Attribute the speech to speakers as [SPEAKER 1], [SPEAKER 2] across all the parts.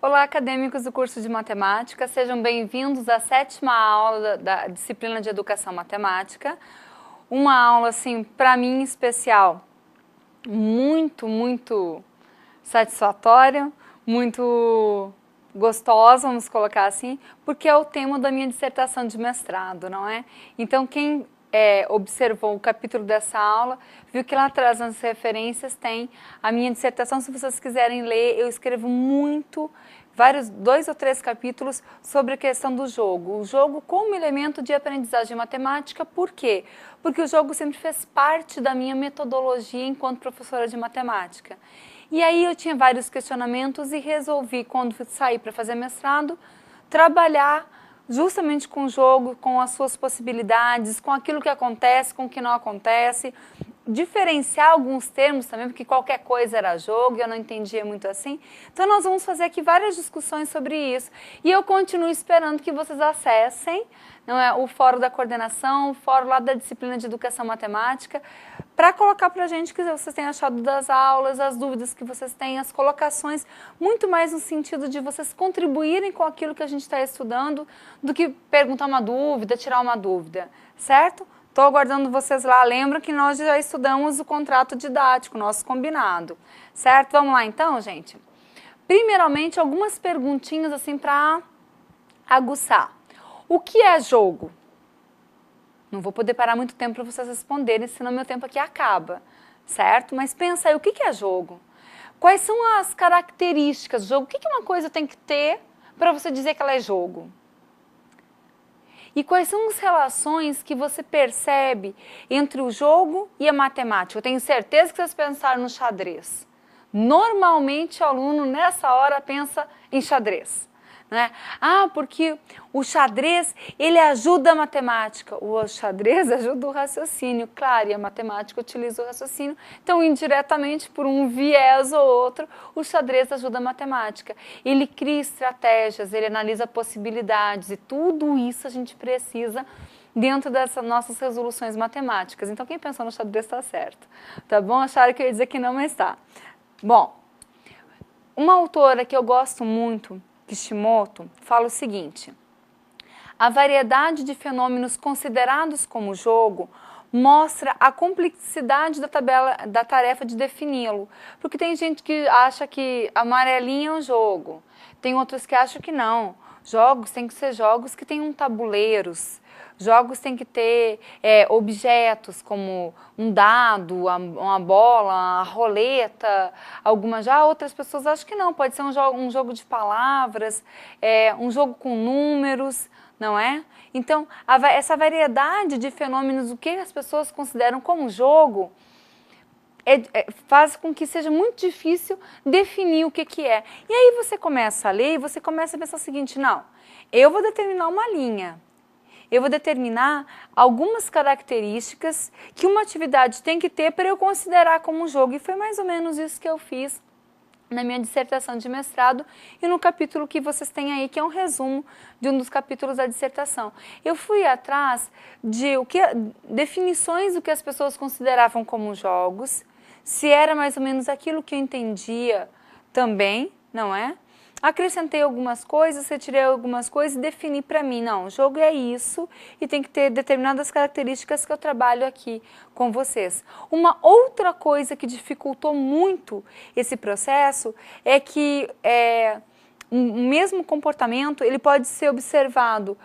[SPEAKER 1] Olá, acadêmicos do curso de Matemática, sejam bem-vindos à 7ª aula da disciplina de Educação Matemática. Uma aula, assim, para mim especial, muito satisfatória, muito gostosa, vamos colocar assim, porque é o tema da minha dissertação de mestrado, não é? Então, quem observou o capítulo dessa aula, viu que lá atrás nas referências tem a minha dissertação. Se vocês quiserem ler, eu escrevo vários 2 ou 3 capítulos sobre a questão do jogo. O jogo como elemento de aprendizagem matemática, por quê? Porque o jogo sempre fez parte da minha metodologia enquanto professora de matemática. E aí eu tinha vários questionamentos e resolvi, quando saí para fazer mestrado, trabalhar justamente com o jogo, com as suas possibilidades, com aquilo que acontece, com o que não acontece, diferenciar alguns termos também, porque qualquer coisa era jogo e eu não entendia muito assim. Então nós vamos fazer aqui várias discussões sobre isso. E eu continuo esperando que vocês acessem, não é, o fórum da coordenação, o fórum lá da disciplina de Educação Matemática, para colocar para a gente o que vocês têm achado das aulas, as dúvidas que vocês têm, as colocações, muito mais no sentido de vocês contribuírem com aquilo que a gente está estudando, do que perguntar uma dúvida, tirar uma dúvida, certo? Estou aguardando vocês lá. Lembra que nós já estudamos o contrato didático, nosso combinado, certo? Vamos lá então, gente? Primeiramente, algumas perguntinhas assim para aguçar. O que é jogo? Não vou poder parar muito tempo para vocês responderem, senão meu tempo aqui acaba, certo? Mas pensa aí, o que é jogo? Quais são as características do jogo? O que uma coisa tem que ter para você dizer que ela é jogo? E quais são as relações que você percebe entre o jogo e a matemática? Eu tenho certeza que vocês pensaram no xadrez. Normalmente o aluno nessa hora pensa em xadrez, né? Ah, porque o xadrez, ele ajuda a matemática. O xadrez ajuda o raciocínio, claro, e a matemática utiliza o raciocínio. Então, indiretamente, por um viés ou outro, o xadrez ajuda a matemática. Ele cria estratégias, ele analisa possibilidades e tudo isso a gente precisa dentro dessas nossas resoluções matemáticas. Então, quem pensou no xadrez está certo, tá bom? Acharam que eu ia dizer que não, mas tá. Bom, uma autora que eu gosto muito, Kishimoto, fala o seguinte: a variedade de fenômenos considerados como jogo mostra a complexidade da tarefa de defini-lo. Porque tem gente que acha que amarelinho é um jogo, tem outros que acham que não. Jogos têm que ser jogos que tenham tabuleiros. Jogos têm que ter objetos como um dado, uma bola, a roleta, algumas já. Outras pessoas acham que não, pode ser um jogo de palavras, um jogo com números, não é? Então, essa variedade de fenômenos, o que as pessoas consideram como jogo, faz com que seja muito difícil definir o que é. E aí você começa a ler e você começa a pensar o seguinte: não, eu vou determinar uma linha. Eu vou determinar algumas características que uma atividade tem que ter para eu considerar como um jogo. E foi mais ou menos isso que eu fiz na minha dissertação de mestrado e no capítulo que vocês têm aí, que é um resumo de um dos capítulos da dissertação. Eu fui atrás de definições do que as pessoas consideravam como jogos, se era mais ou menos aquilo que eu entendia também, não é? Acrescentei algumas coisas, retirei algumas coisas e defini para mim, não, o jogo é isso e tem que ter determinadas características que eu trabalho aqui com vocês. Uma outra coisa que dificultou muito esse processo é que o mesmo comportamento ele pode ser observado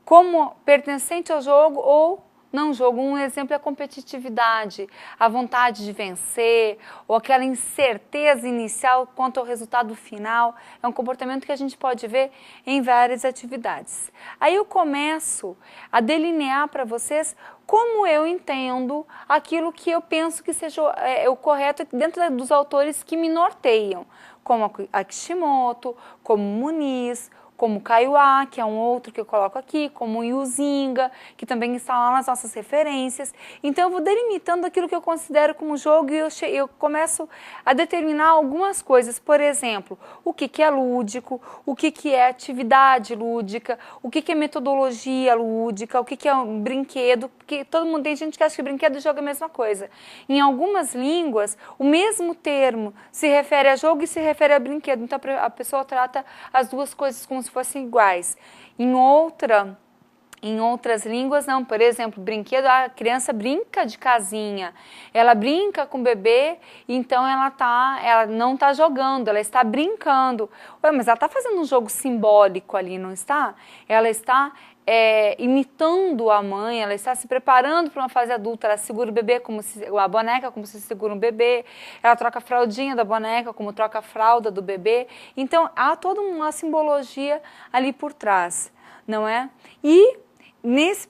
[SPEAKER 1] como pertencente ao jogo ou não jogo. Um exemplo é a competitividade, a vontade de vencer, ou aquela incerteza inicial quanto ao resultado final. É um comportamento que a gente pode ver em várias atividades. Aí eu começo a delinear para vocês como eu entendo aquilo que eu penso que seja o correto dentro dos autores que me norteiam, como a Kishimoto, como Muniz, como o Kaiowá, que é um outro que eu coloco aqui, como o Yuzinga, que também está lá nas nossas referências. Então eu vou delimitando aquilo que eu considero como jogo e eu começo a determinar algumas coisas. Por exemplo, o que é lúdico, o que é atividade lúdica, o que é metodologia lúdica, o que é um brinquedo, porque todo mundo tem gente que acha que brinquedo e jogo é a mesma coisa. Em algumas línguas, o mesmo termo se refere a jogo e se refere a brinquedo. Então a pessoa trata as duas coisas como se fossem iguais. Em outras línguas, não. Por exemplo, brinquedo, a criança brinca de casinha, ela brinca com o bebê, então ela não está jogando, ela está brincando. Ué, mas ela está fazendo um jogo simbólico ali, não está? Ela está imitando a mãe, ela está se preparando para uma fase adulta, ela segura o bebê a boneca como se segura um bebê, ela troca a fraldinha da boneca como troca a fralda do bebê. Então há toda uma simbologia ali por trás, não é? E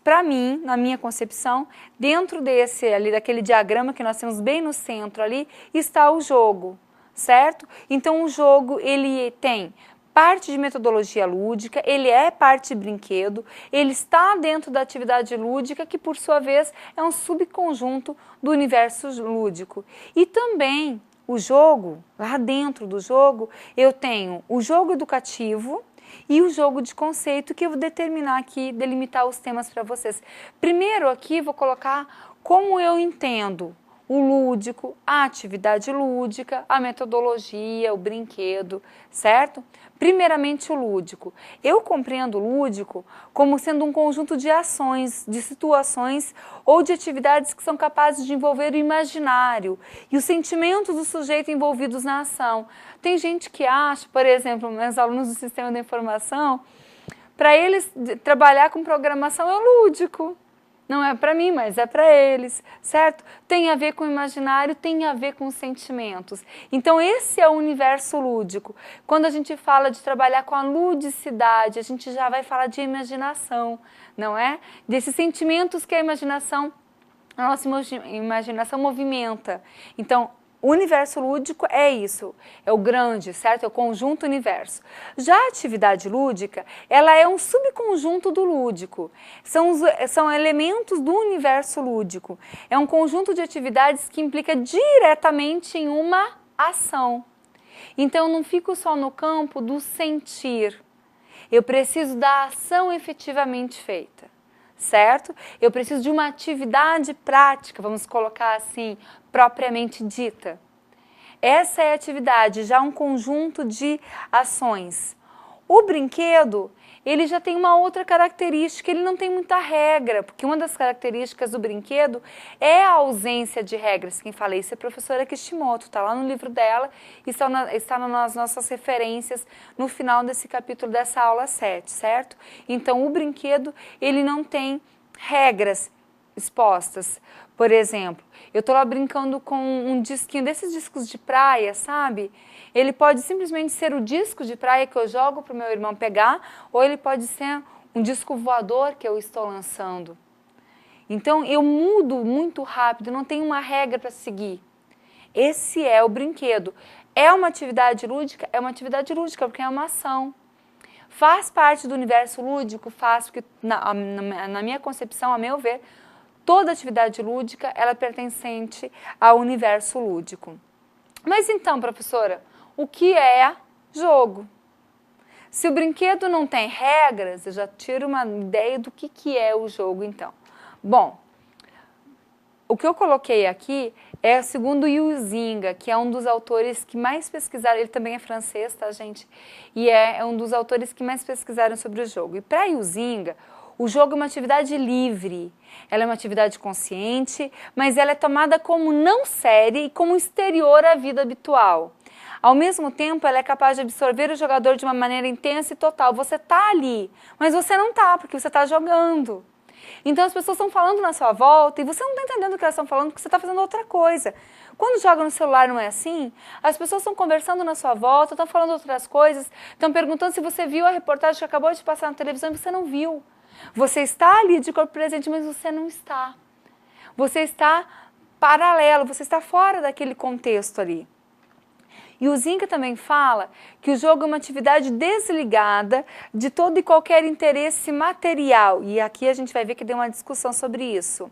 [SPEAKER 1] para mim, na minha concepção, dentro daquele diagrama que nós temos bem no centro ali, está o jogo, certo? Então o jogo, ele tem parte de metodologia lúdica, ele é parte de brinquedo, ele está dentro da atividade lúdica, que por sua vez é um subconjunto do universo lúdico. E também o jogo, lá dentro do jogo, eu tenho o jogo educativo e o jogo de conceito, que eu vou determinar aqui, delimitar os temas para vocês. Primeiro aqui vou colocar como eu entendo o lúdico, a atividade lúdica, a metodologia, o brinquedo, certo? Primeiramente o lúdico. Eu compreendo o lúdico como sendo um conjunto de ações, de situações ou de atividades que são capazes de envolver o imaginário e os sentimentos do sujeito envolvidos na ação. Tem gente que acha, por exemplo, meus alunos do sistema da informação, para eles trabalhar com programação é lúdico. Não é para mim, mas é para eles, certo? Tem a ver com o imaginário, tem a ver com os sentimentos. Então esse é o universo lúdico. Quando a gente fala de trabalhar com a ludicidade, a gente já vai falar de imaginação, não é? Desses sentimentos que a nossa imaginação movimenta. Então, o universo lúdico é isso, é o grande, certo? É o conjunto universo. Já a atividade lúdica, ela é um subconjunto do lúdico, são elementos do universo lúdico. É um conjunto de atividades que implica diretamente em uma ação. Então, eu não fico só no campo do sentir, eu preciso da ação efetivamente feita, certo? Eu preciso de uma atividade prática, vamos colocar assim, propriamente dita. Essa é a atividade, já um conjunto de ações. O brinquedo, ele já tem uma outra característica, ele não tem muita regra, porque uma das características do brinquedo é a ausência de regras. Quem fala isso é a professora Kishimoto, está lá no livro dela e está nas nossas referências no final desse capítulo dessa aula 7, certo? Então o brinquedo, ele não tem regras expostas. Por exemplo, eu estou lá brincando com um disquinho, desses discos de praia, sabe? Ele pode simplesmente ser o disco de praia que eu jogo para o meu irmão pegar, ou ele pode ser um disco voador que eu estou lançando. Então, eu mudo muito rápido, não tenho uma regra para seguir. Esse é o brinquedo. É uma atividade lúdica? É uma atividade lúdica, porque é uma ação. Faz parte do universo lúdico? Faz, porque na minha concepção, a meu ver, toda atividade lúdica, ela é pertencente ao universo lúdico. Mas então, professora, o que é jogo? Se o brinquedo não tem regras, eu já tiro uma ideia do que é o jogo, então. Bom, o que eu coloquei aqui é segundo Yuzinga, que é um dos autores que mais pesquisaram, ele também é francês, tá, gente? E é um dos autores que mais pesquisaram sobre o jogo. E para Yuzinga, o jogo é uma atividade livre, ela é uma atividade consciente, mas ela é tomada como não séria e como exterior à vida habitual. Ao mesmo tempo, ela é capaz de absorver o jogador de uma maneira intensa e total. Você está ali, mas você não está, porque você está jogando. Então as pessoas estão falando na sua volta e você não está entendendo o que elas estão falando porque você está fazendo outra coisa. Quando joga no celular não é assim, as pessoas estão conversando na sua volta, estão falando outras coisas, estão perguntando se você viu a reportagem que acabou de passar na televisão e você não viu. Você está ali de corpo presente, mas você não está. Você está paralelo, você está fora daquele contexto ali. E o Zinga também fala que o jogo é uma atividade desligada de todo e qualquer interesse material. E aqui a gente vai ver que deu uma discussão sobre isso.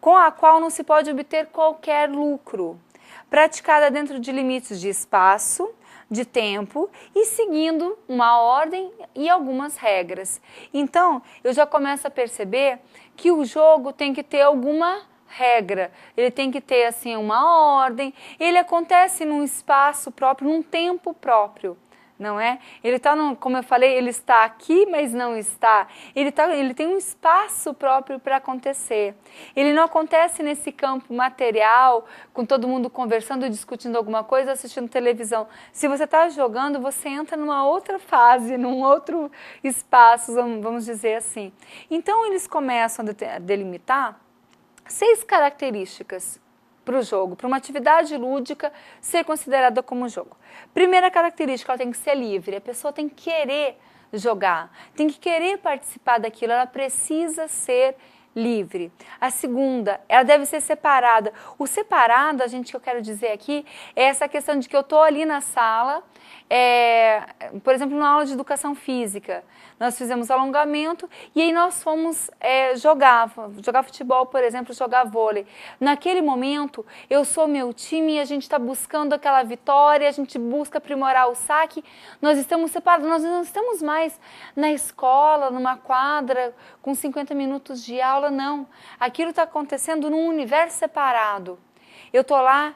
[SPEAKER 1] Com a qual não se pode obter qualquer lucro. Praticada dentro de limites de espaço, de tempo e seguindo uma ordem e algumas regras. Então, eu já começo a perceber que o jogo tem que ter alguma regra, ele tem que ter assim uma ordem, ele acontece num espaço próprio, num tempo próprio, não é? Ele está, como eu falei, ele está aqui, mas não está. Ele tem um espaço próprio para acontecer. Ele não acontece nesse campo material, com todo mundo conversando, discutindo alguma coisa, assistindo televisão. Se você está jogando, você entra numa outra fase, num outro espaço, vamos dizer assim. Então, eles começam a delimitar 6 características para o jogo, para uma atividade lúdica ser considerada como jogo. Primeira característica, ela tem que ser livre, a pessoa tem que querer jogar, tem que querer participar daquilo, ela precisa ser livre. A segunda, ela deve ser separada. O separado, que eu quero dizer aqui, é essa questão de que eu estou ali na sala, por exemplo, na aula de educação física, nós fizemos alongamento e aí nós fomos jogar futebol, por exemplo, jogar vôlei. Naquele momento, eu sou meu time e a gente está buscando aquela vitória, a gente busca aprimorar o saque, nós estamos separados, nós não estamos mais na escola, numa quadra, com 50 minutos de aula, não. Aquilo está acontecendo num universo separado. Eu estou lá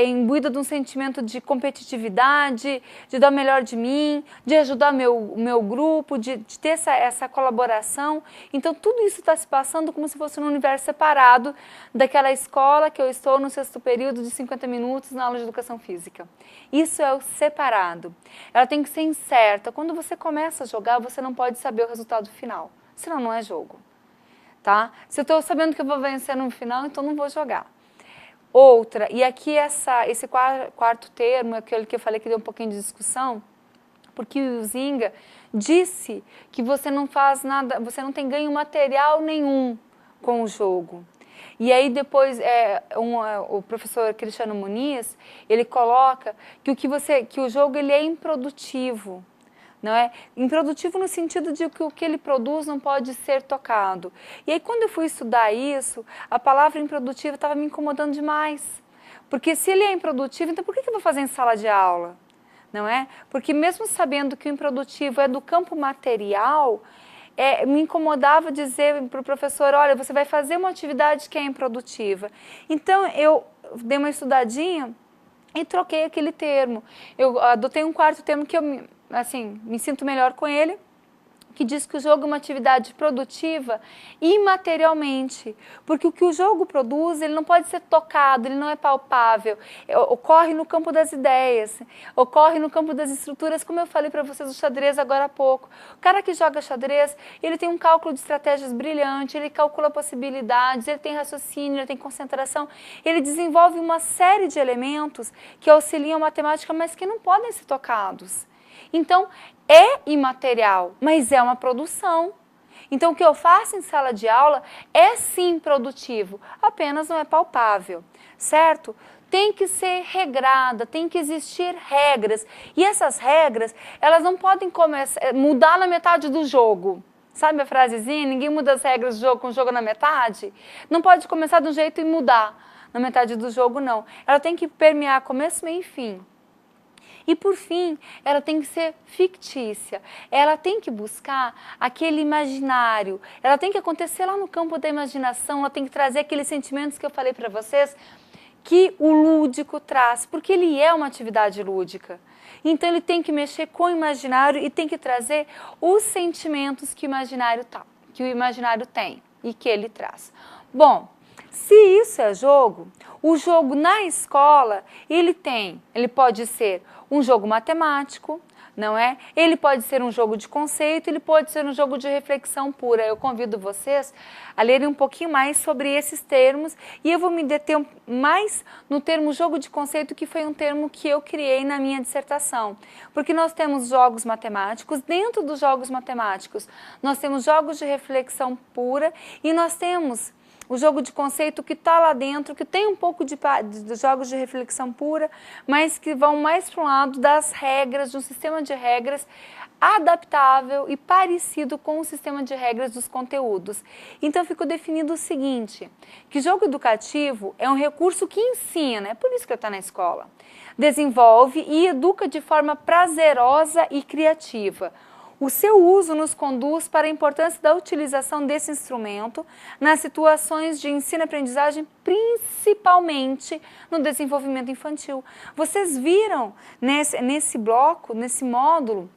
[SPEAKER 1] imbuída de um sentimento de competitividade, de dar o melhor de mim, de ajudar o meu grupo, de ter essa colaboração. Então, tudo isso está se passando como se fosse num universo separado daquela escola que eu estou no 6º período de 50 minutos na aula de educação física. Isso é o separado. Ela tem que ser incerta. Quando você começa a jogar, você não pode saber o resultado final, senão não é jogo. Tá? Se eu estou sabendo que eu vou vencer no final, então não vou jogar. Outra, e aqui esse quarto termo, aquele que eu falei que deu um pouquinho de discussão, porque o Zinga disse que você não faz nada, você não tem ganho material nenhum com o jogo. E aí depois o professor Cristiano Muniz, ele coloca que o jogo ele é improdutivo. Não é? Improdutivo no sentido de que o que ele produz não pode ser tocado. E aí quando eu fui estudar isso, a palavra improdutivo estava me incomodando demais. Porque se ele é improdutivo, então por que eu vou fazer em sala de aula? Não é? Porque mesmo sabendo que o improdutivo é do campo material, me incomodava dizer para o professor, olha, você vai fazer uma atividade que é improdutiva. Então eu dei uma estudadinha e troquei aquele termo. Eu adotei um quarto termo que eu me sinto melhor com ele, que diz que o jogo é uma atividade produtiva imaterialmente, porque o que o jogo produz, ele não pode ser tocado, ele não é palpável, ocorre no campo das ideias, ocorre no campo das estruturas, como eu falei para vocês do xadrez agora há pouco. O cara que joga xadrez, ele tem um cálculo de estratégias brilhante, ele calcula possibilidades, ele tem raciocínio, ele tem concentração, ele desenvolve uma série de elementos que auxiliam a matemática, mas que não podem ser tocados. Então, é imaterial, mas é uma produção. Então, o que eu faço em sala de aula é sim produtivo, apenas não é palpável, certo? Tem que ser regrada, tem que existir regras. E essas regras, elas não podem mudar na metade do jogo. Sabe a frasezinha? Ninguém muda as regras do jogo com o jogo na metade? Não pode começar de um jeito e mudar na metade do jogo, não. Ela tem que permear começo, meio e fim. E, por fim, ela tem que ser fictícia, ela tem que buscar aquele imaginário, ela tem que acontecer lá no campo da imaginação, ela tem que trazer aqueles sentimentos que eu falei para vocês, que o lúdico traz, porque ele é uma atividade lúdica. Então, ele tem que mexer com o imaginário e tem que trazer os sentimentos que o imaginário tem e que ele traz. Bom, se isso é jogo, o jogo na escola, ele pode ser um jogo matemático, não é? Ele pode ser um jogo de conceito, ele pode ser um jogo de reflexão pura. Eu convido vocês a lerem um pouquinho mais sobre esses termos e eu vou me deter mais no termo jogo de conceito, que foi um termo que eu criei na minha dissertação. Porque nós temos jogos matemáticos, dentro dos jogos matemáticos nós temos jogos de reflexão pura e nós temos o jogo de conceito que está lá dentro, que tem um pouco de jogos de reflexão pura, mas que vão mais para um lado das regras, de um sistema de regras adaptável e parecido com o sistema de regras dos conteúdos. Então, ficou definido o seguinte, que jogo educativo é um recurso que ensina, é por isso que está na escola, desenvolve e educa de forma prazerosa e criativa. O seu uso nos conduz para a importância da utilização desse instrumento nas situações de ensino-aprendizagem, principalmente no desenvolvimento infantil. Vocês viram nesse bloco, nesse módulo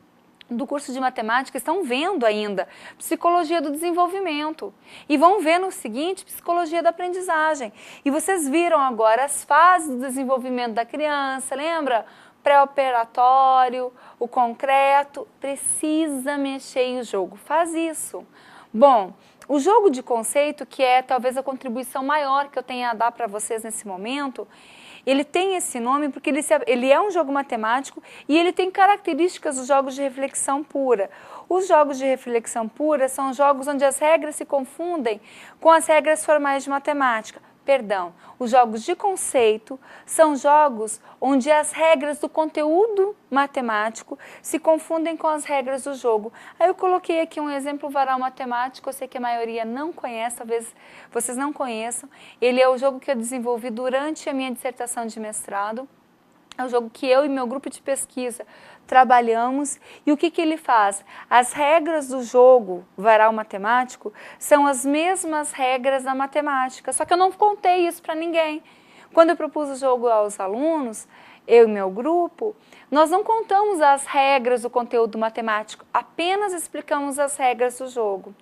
[SPEAKER 1] do curso de matemática, estão vendo ainda psicologia do desenvolvimento e vão ver no seguinte, psicologia da aprendizagem. E vocês viram agora as fases do desenvolvimento da criança, lembra? Pré-operatório, o concreto, precisa mexer em o jogo, faz isso. Bom, o jogo de conceito, que é talvez a contribuição maior que eu tenha a dar para vocês nesse momento, ele tem esse nome porque ele é um jogo matemático e ele tem características dos jogos de reflexão pura. Os jogos de reflexão pura são jogos onde as regras se confundem com as regras formais de matemática. Perdão, os jogos de conceito são jogos onde as regras do conteúdo matemático se confundem com as regras do jogo. Aí eu coloquei aqui um exemplo varal matemático, eu sei que a maioria não conhece, talvez vocês não conheçam. Ele é o jogo que eu desenvolvi durante a minha dissertação de mestrado. É um jogo que eu e meu grupo de pesquisa trabalhamos. E o que ele faz? As regras do jogo varal matemático são as mesmas regras da matemática, só que eu não contei isso para ninguém. Quando eu propus o jogo aos alunos, eu e meu grupo, nós não contamos as regras do conteúdo matemático, apenas explicamos as regras do jogo.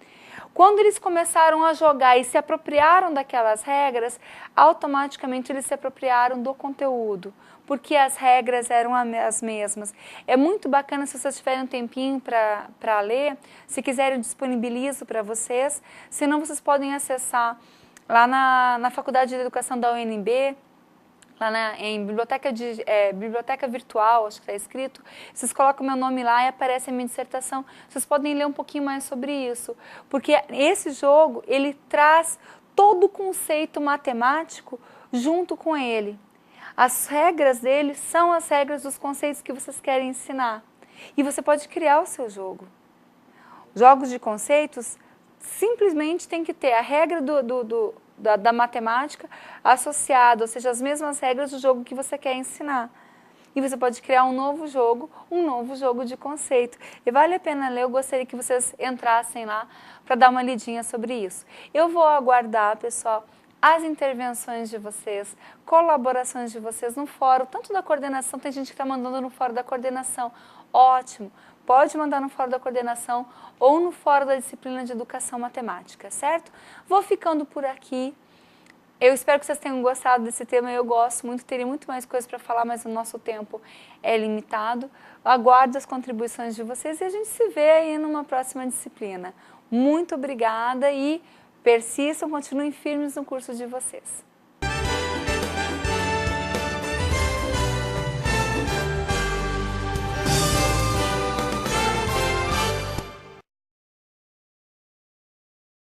[SPEAKER 1] Quando eles começaram a jogar e se apropriaram daquelas regras, automaticamente eles se apropriaram do conteúdo, porque as regras eram as mesmas. É muito bacana se vocês tiverem um tempinho para ler, se quiserem eu disponibilizo para vocês, senão vocês podem acessar lá na Faculdade de Educação da UNB, lá em biblioteca virtual, acho que está escrito, vocês colocam meu nome lá e aparece a minha dissertação. Vocês podem ler um pouquinho mais sobre isso, porque esse jogo, ele traz todo o conceito matemático junto com ele. As regras dele são as regras dos conceitos que vocês querem ensinar. E você pode criar o seu jogo. Jogos de conceitos simplesmente tem que ter a regra da matemática associada, ou seja, as mesmas regras do jogo que você quer ensinar. E você pode criar um novo jogo de conceito. E vale a pena ler, eu gostaria que vocês entrassem lá para dar uma lidinha sobre isso. Eu vou aguardar, pessoal, as intervenções de vocês, colaborações de vocês no fórum, tanto da coordenação, tem gente que está mandando no fórum da coordenação, ótimo. Pode mandar no fórum da coordenação ou no fórum da disciplina de educação matemática, certo? Vou ficando por aqui. Eu espero que vocês tenham gostado desse tema, eu gosto muito, teria muito mais coisas para falar, mas o nosso tempo é limitado. Aguardo as contribuições de vocês e a gente se vê aí numa próxima disciplina. Muito obrigada e persistam, continuem firmes no curso de vocês.